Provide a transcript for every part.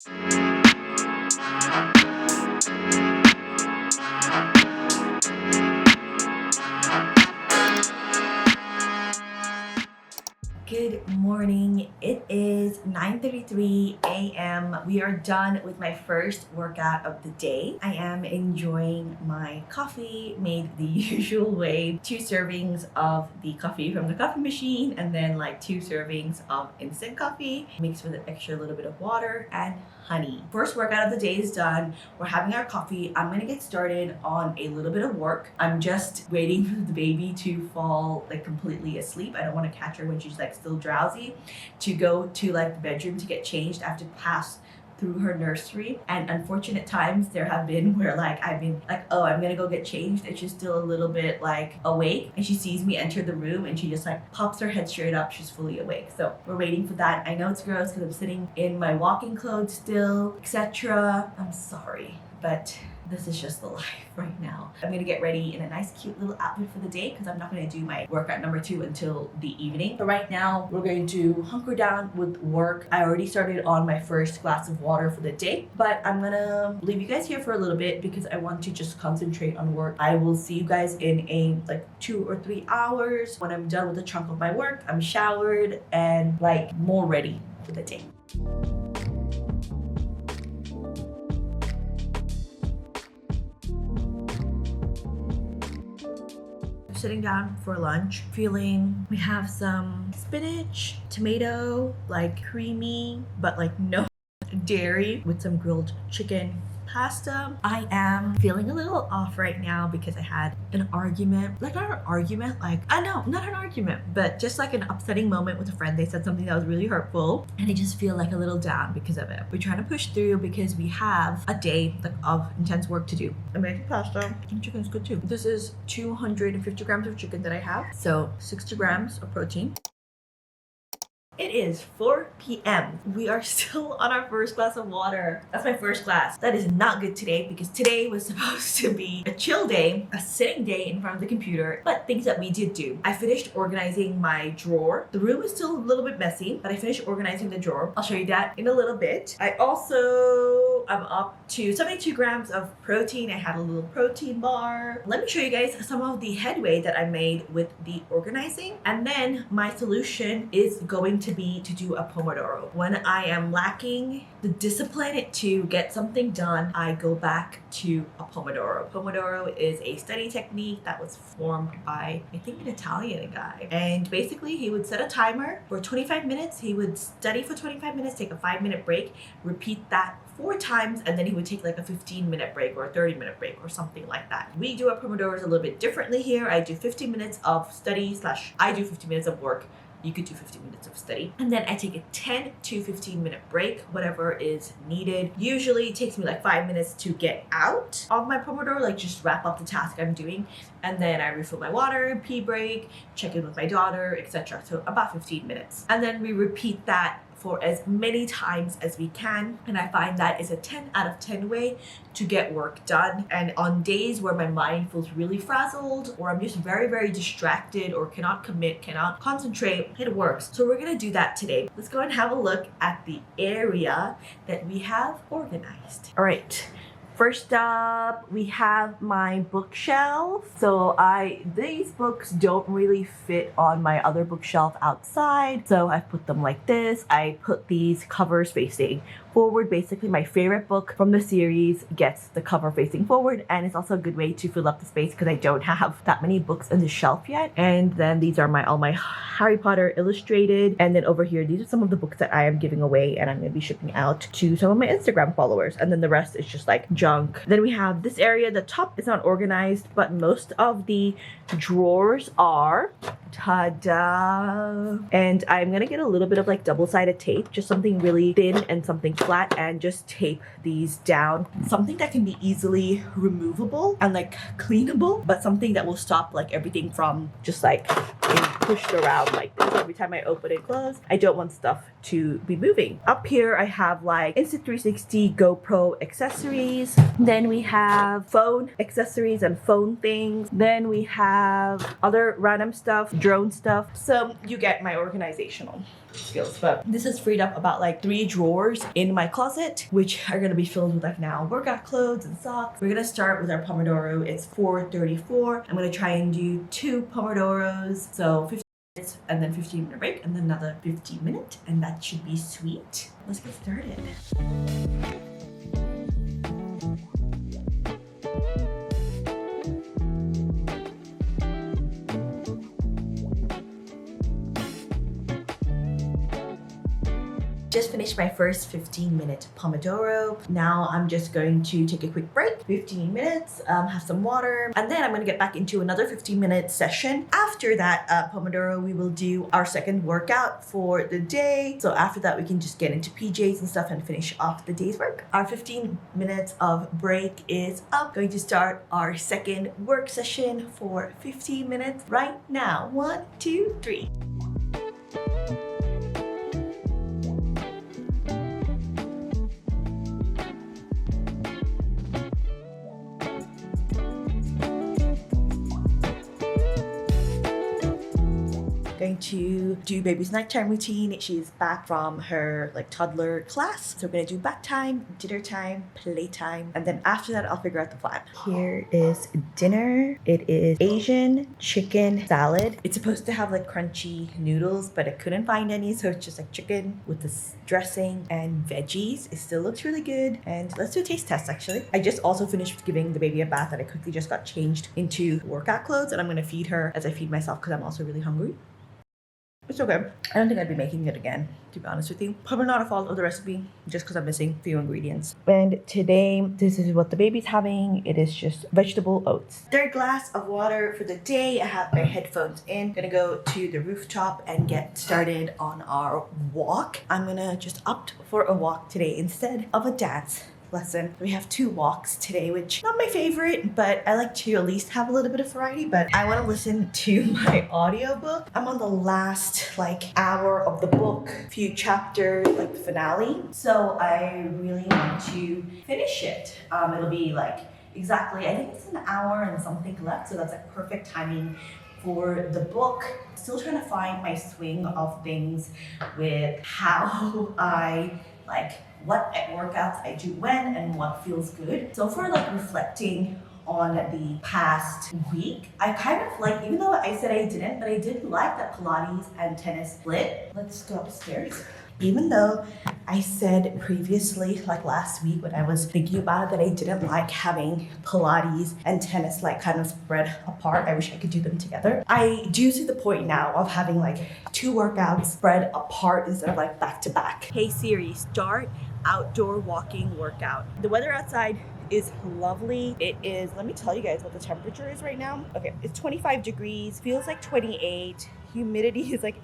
Good morning. It is 9:33 a.m. We are done with my first workout of the day. I am enjoying my coffee made the usual way. 2 servings of the coffee from the coffee machine and then like 2 servings of instant coffee mixed with an extra little bit of water and honey. First workout of the day is done. We're having our coffee. I'm gonna get started on a little bit of work. I'm just waiting for the baby to fall like completely asleep. I don't want to catch her when she's like still drowsy, to go to like the bedroom to get changed. I have to pass through her nursery, and unfortunate times there have been where like I've been like, oh, I'm gonna go get changed, and she's still a little bit like awake, and she sees me enter the room and she just like pops her head straight up. She's fully awake. So we're waiting for that. I know it's gross because I'm sitting in my walking clothes still, etc. I'm sorry, but this is just the life right now. I'm gonna get ready in a nice cute little outfit for the day because I'm not gonna do my workout number 2 until the evening. But right now we're going to hunker down with work. I already started on my first glass of water for the day, but I'm gonna leave you guys here for a little bit because I want to just concentrate on work. I will see you guys in a like 2 or 3 hours when I'm done with a chunk of my work. I'm showered and like more ready for the day. Sitting down for lunch, feeling we have some spinach, tomato, like creamy, but like no dairy, with some grilled chicken pasta. I am feeling a little off right now because I had an argument, like not an argument, like I know, not an argument, but just like an upsetting moment with a friend. They said something that was really hurtful and I just feel like a little down because of it. We're trying to push through because we have a day like of intense work to do. I'm making pasta and chicken is good too. This is 250 grams of chicken that I have, so 60 grams of protein. It is 4 p.m. We are still on our first glass of water. That's my first glass. That is not good today because today was supposed to be a chill day, a sitting day in front of the computer, but things that we did do. I finished organizing my drawer. The room is still a little bit messy, but I finished organizing the drawer. I'll show you that in a little bit. I'm up to 72 grams of protein. I had a little protein bar. Let me show you guys some of the headway that I made with the organizing. And then my solution is going to be to do a Pomodoro. When I am lacking the discipline to get something done, I go back to a Pomodoro. Pomodoro is a study technique that was formed by, I think, an Italian guy. And basically he would set a timer for 25 minutes. He would study for 25 minutes, take a 5-minute break, repeat that 4 times, and then he would take like a 15-minute break or a 30-minute break or something like that. We do our Pomodoros a little bit differently here. I do 15 minutes of study / I do 15 minutes of work. You could do 15 minutes of study. And then I take a 10 to 15-minute break, whatever is needed. Usually it takes me like 5 minutes to get out of my Pomodoro, like just wrap up the task I'm doing. And then I refill my water, pee break, check in with my daughter, etc. So about 15 minutes. And then we repeat that for as many times as we can, and I find that is a 10 out of 10 way to get work done. And on days where my mind feels really frazzled, or I'm just very, very distracted, or cannot commit, cannot concentrate, it works. So we're gonna do that today. Let's go and have a look at the area that we have organized. All right. First up, we have my bookshelf. So these books don't really fit on my other bookshelf outside, so I put them like this. I put these covers facing forward. Basically, my favorite book from the series gets the cover facing forward, and it's also a good way to fill up the space because I don't have that many books on the shelf yet. And then these are all my Harry Potter illustrated, and then over here these are some of the books that I am giving away and I'm going to be shipping out to some of my Instagram followers, and then the rest is just like junk. Then we have this area. The top is not organized, but most of the drawers are. Ta-da! And I'm gonna get a little bit of like double-sided tape, just something really thin and something flat, and just tape these down. Something that can be easily removable and like cleanable, but something that will stop like everything from just like being pushed around like this. Every time I open and close, I don't want stuff to be moving. Up here I have like Insta360 GoPro accessories. Then we have phone accessories and phone things. Then we have other random stuff, drone stuff. So you get my organizational. skills. But this has freed up about like 3 drawers in my closet, which are gonna be filled with like now workout clothes and socks. We're gonna start with our Pomodoro. It's 4:34. I'm gonna try and do 2 Pomodoros, so 15 minutes and then 15-minute break and then another 15-minute, and that should be sweet. Let's get started. Just finished my first 15-minute Pomodoro. Now I'm just going to take a quick break, 15 minutes, have some water, and then I'm going to get back into another 15-minute session. After that Pomodoro, we will do our second workout for the day. So after that, we can just get into PJs and stuff and finish off the day's work. Our 15 minutes of break is up. Going to start our second work session for 15 minutes right now. 1, 2, 3. Going to do baby's nighttime routine. She's back from her like toddler class, so we're gonna do bath time, dinner time, playtime, and then after that I'll figure out the plan. Here is dinner. It is Asian chicken salad. It's supposed to have like crunchy noodles, but I couldn't find any, so it's just like chicken with this dressing and veggies. It still looks really good, and let's do a taste test. Actually, I just also finished giving the baby a bath, and I quickly just got changed into workout clothes, and I'm gonna feed her as I feed myself because I'm also really hungry. It's okay. I don't think I'd be making it again, to be honest with you. Probably not a fault of the recipe, just because I'm missing a few ingredients. And today, this is what the baby's having. It is just vegetable oats. Third glass of water for the day. I have my headphones in. Gonna go to the rooftop and get started on our walk. I'm gonna just opt for a walk today instead of a dance lesson. We have 2 walks today, which not my favorite, but I like to at least have a little bit of variety. But I want to listen to my audiobook. I'm on the last like hour of the book, few chapters, like the finale. So I really want to finish it. It'll be like exactly, I think it's an hour and something left. So that's like perfect timing for the book. Still trying to find my swing of things with how I like what workouts I do when and what feels good. So for like reflecting on the past week, I kind of like, even though I said I didn't, but I did like that Pilates and tennis split. Let's go upstairs. Even though I said previously, like last week when I was thinking about it, that I didn't like having Pilates and tennis like kind of spread apart. I wish I could do them together. I do see the point now of having like 2 workouts spread apart instead of like back to back. Hey Siri, start outdoor walking workout. The weather outside is lovely. It is, let me tell you guys what the temperature is right now. Okay, it's 25 degrees, feels like 28. Humidity is like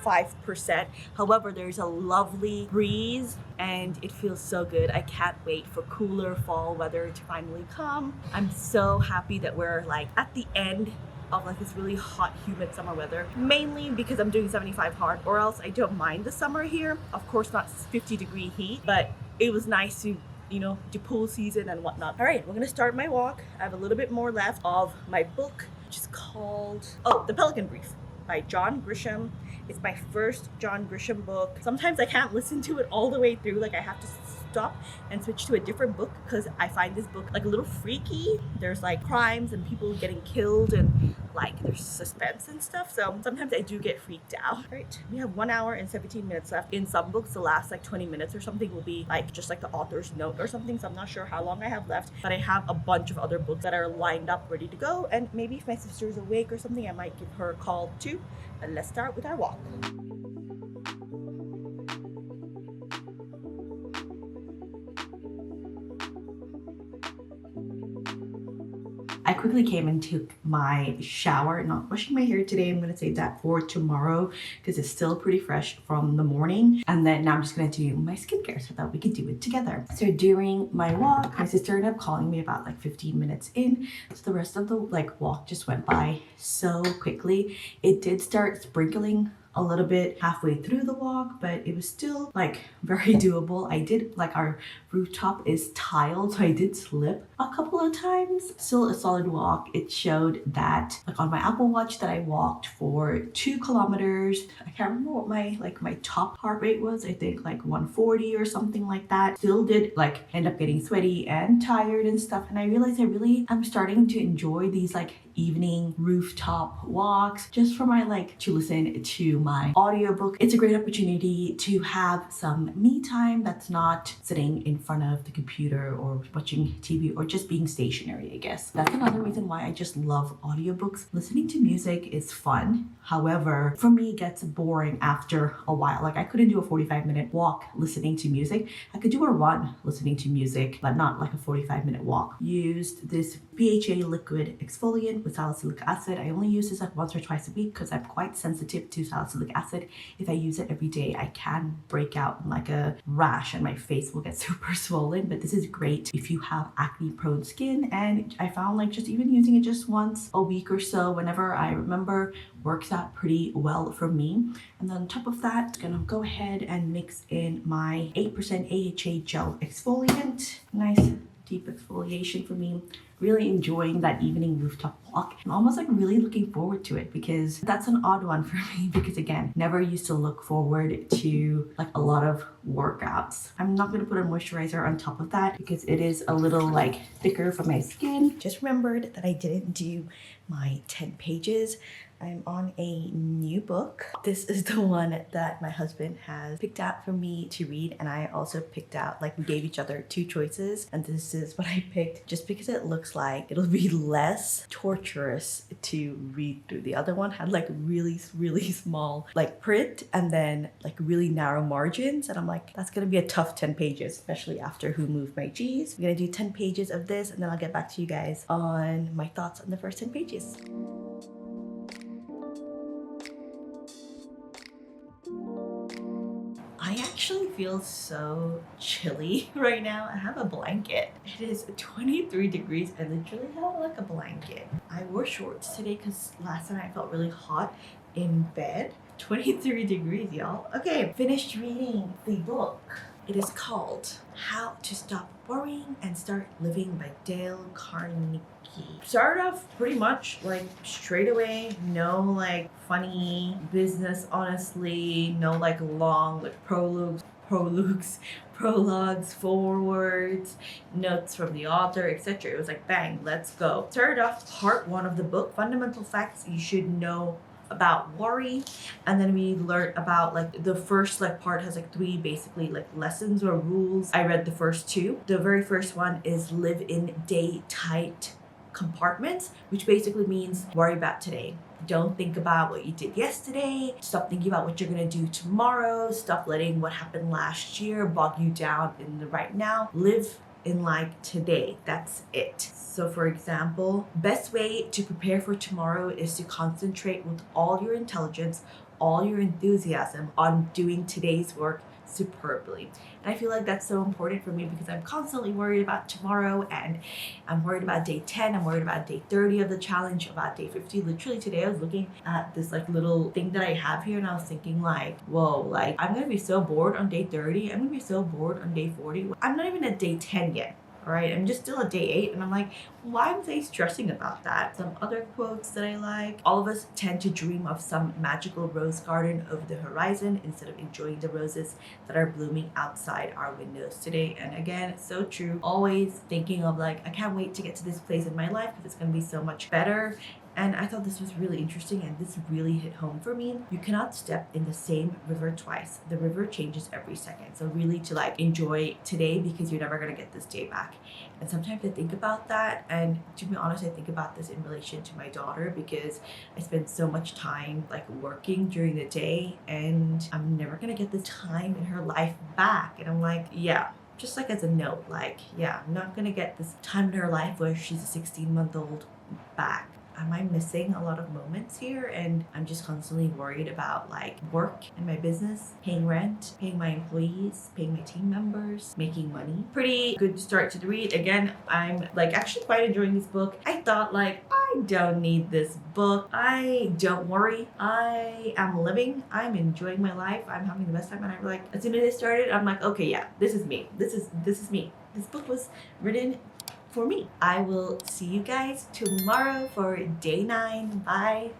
85%. However, there's a lovely breeze and it feels so good. I can't wait for cooler fall weather to finally come. I'm so happy that we're like at the end of like this really hot, humid summer weather, mainly because I'm doing 75 hard, or else I don't mind the summer here. Of course, not 50-degree heat, but it was nice to, you know, do pool season and whatnot. All right, we're gonna start my walk. I have a little bit more left of my book, which is called, The Pelican Brief by John Grisham. It's my first John Grisham book. Sometimes I can't listen to it all the way through, like I have to stop and switch to a different book because I find this book like a little freaky. There's like crimes and people getting killed and like there's suspense and stuff, so sometimes I do get freaked out. All right, we have 1 hour and 17 minutes left. In some books, the last like 20 minutes or something will be like just like the author's note or something, so I'm not sure how long I have left, but I have a bunch of other books that are lined up ready to go, and maybe if my sister's awake or something, I might give her a call too. And let's start with our walk. I quickly came and took my shower, not brushing my hair today. I'm gonna save that for tomorrow because it's still pretty fresh from the morning. And then now I'm just gonna do my skincare so that we could do it together. So during my walk, my sister ended up calling me about like 15 minutes in. So the rest of the like walk just went by so quickly. It did start sprinkling a little bit halfway through the walk, but it was still like very doable. I did like our rooftop is tiled, so I did slip a couple of times. Still a solid walk. It showed that like on my Apple Watch that I walked for 2 kilometers. I can't remember what my top heart rate was. I think like 140 or something like that. Still did like end up getting sweaty and tired and stuff. And I realized I'm starting to enjoy these like evening rooftop walks just for my like to listen to my audiobook. It's a great opportunity to have some me time that's not sitting in front of the computer or watching TV or just being stationary, I guess. That's another reason why I just love audiobooks. Listening to music is fun. However, for me, it gets boring after a while. Like I couldn't do a 45-minute walk listening to music. I could do a run listening to music, but not like a 45-minute walk. Used this BHA liquid exfoliant with salicylic acid. I only use this like once or twice a week because I'm quite sensitive to salicylic acid. If I use it every day, I can break out in like a rash and my face will get super swollen. But this is great if you have acne prone skin, and I found like just even using it just once a week or so whenever I remember works out pretty well for me. And then on top of that, I'm gonna go ahead and mix in my 8% AHA gel exfoliant. Nice deep exfoliation for me. Really enjoying that evening rooftop walk. I'm almost like really looking forward to it because that's an odd one for me because again, never used to look forward to like a lot of workouts. I'm not going to put a moisturizer on top of that because it is a little like thicker for my skin. Just remembered that I didn't do my 10 pages. I'm on a new book. This is the one that my husband has picked out for me to read, and I also picked out, like we gave each other 2 choices, and this is what I picked just because it looks like it'll be less torturous to read through. The other one had like really small like print and then like really narrow margins, and I'm like, that's gonna be a tough 10 pages, especially after Who Moved My G's. I'm gonna do 10 pages of this and then I'll get back to you guys on my thoughts on the first 10 pages. I actually feel so chilly right now. I have a blanket. It is 23 degrees. I literally have like a blanket. I wore shorts today because last night I felt really hot in bed. 23 degrees, y'all. Okay, finished reading the book. It is called How to Stop Worrying and Start Living by Dale Carnegie. Started off pretty much like straight away, no like funny business, honestly, no like long like prologues, forwards, notes from the author, etc. It was like bang, let's go. Started off part 1 of the book, fundamental facts you should know about worry, and then we learned about like the first like part has like 3 basically like lessons or rules. I read the first 2. The very first one is live in day tight compartments, which basically means worry about today. Don't think about what you did yesterday. Stop thinking about what you're gonna do tomorrow. Stop letting what happened last year bog you down in the right now. Live in like today. That's it. So for example, best way to prepare for tomorrow is to concentrate with all your intelligence, all your enthusiasm on doing today's work superbly. And I feel like that's so important for me because I'm constantly worried about tomorrow, and I'm worried about day 10, I'm worried about day 30 of the challenge, about day 50. Literally today I was looking at this like little thing that I have here and I was thinking like, whoa, like I'm gonna be so bored on day 30, I'm gonna be so bored on day 40. I'm not even at day 10 yet. All right, I'm just still at day 8 and I'm like, why am I stressing about that? Some other quotes that I like. All of us tend to dream of some magical rose garden over the horizon instead of enjoying the roses that are blooming outside our windows today. And again, it's so true. Always thinking of like, I can't wait to get to this place in my life because it's gonna be so much better. And I thought this was really interesting and this really hit home for me. You cannot step in the same river twice. The river changes every second. So really to like enjoy today because you're never gonna get this day back. And sometimes I think about that, and to be honest, I think about this in relation to my daughter because I spend so much time like working during the day and I'm never gonna get this time in her life back. And I'm like, yeah. Just like as a note, like, yeah, I'm not gonna get this time in her life where she's a 16-month-old back. am I missing a lot of moments here? And I'm just constantly worried about like work and my business, paying rent, paying my employees, paying my team members, making money. Pretty good start to the read. Again, I'm like actually quite enjoying this book. I thought like, I don't need this book. Don't worry. I am living. I'm enjoying my life. I'm having the best time. And I'm like, as soon as I started, I'm like, okay, yeah, this is me. This is me. This book was written for me. I will see you guys tomorrow for day 9. Bye.